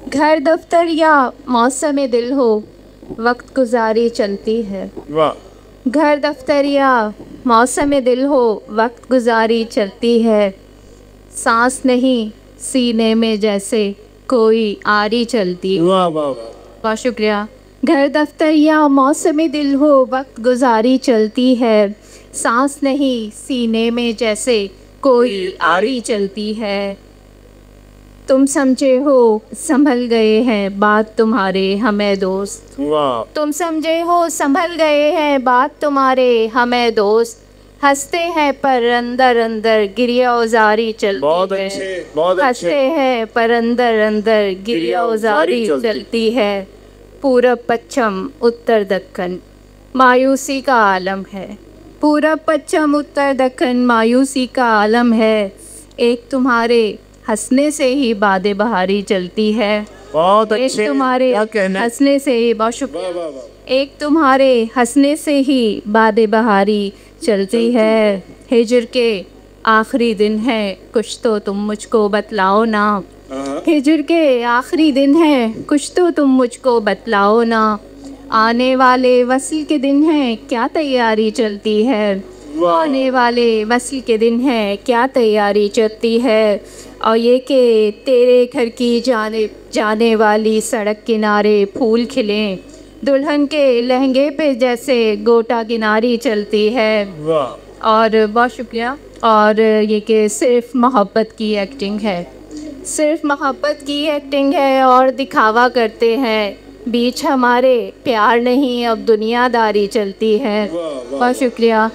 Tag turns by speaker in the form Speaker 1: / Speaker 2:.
Speaker 1: घर दफ्तर या मौसम दिल हो, वक्त गुजारी चलती है।
Speaker 2: वाह।
Speaker 1: घर दफ्तर या मौसम दिल हो, वक्त गुजारी चलती है। सांस नहीं सीने में जैसे कोई आरी चलती है।
Speaker 2: वाह वाह वाह।
Speaker 1: बहुत शुक्रिया। घर दफ्तर या मौसम दिल हो, वक्त गुजारी चलती है। सांस नहीं सीने में जैसे कोई आरी चलती है। तुम समझे हो संभल गए हैं बात तुम्हारे हमें दोस्त।
Speaker 2: वाह।
Speaker 1: तुम समझे हो संभल गए हैं बात तुम्हारे हमें दोस्त। हंसते हैं पर अंदर अंदर गिरिया उजारी चलती
Speaker 2: बहुत
Speaker 1: है।
Speaker 2: अच्छे, बहुत
Speaker 1: हंसते
Speaker 2: अच्छे।
Speaker 1: हैं पर अंदर अंदर गिरिया उजारी चलती है। पूरब पश्चिम उत्तर दक्कन मायूसी का आलम है। पूरब पश्चिम उत्तर दक्कन मायूसी का आलम है। एक तुम्हारे हंसने से ही बादे बहारी चलती है।
Speaker 2: बहुत
Speaker 1: एक
Speaker 2: अच्छे।
Speaker 1: तुम्हारे
Speaker 2: क्या कहना है?
Speaker 1: हंसने से ही, बहुत शुक्रिया।
Speaker 2: वाह वाह वाह।
Speaker 1: एक तुम्हारे हंसने से ही बादे बहारी चलती है। हिजर के आखिरी दिन है, कुछ तो तुम मुझको बतलाओ ना। हिजर के आखिरी दिन है, कुछ तो तुम मुझको बतलाओ ना। आने वाले वसल के दिन है, क्या तैयारी चलती है। आने वाले वसल के दिन है, क्या तैयारी चलती है। और ये कि तेरे घर की जाने वाली सड़क किनारे फूल खिलें, दुल्हन के लहंगे पे जैसे गोटा किनारी चलती है।
Speaker 2: वाह।
Speaker 1: और बहुत शुक्रिया। और ये कि सिर्फ मोहब्बत की एक्टिंग है, सिर्फ मोहब्बत की एक्टिंग है और दिखावा करते हैं। बीच हमारे प्यार नहीं अब दुनियादारी चलती है। बहुत शुक्रिया।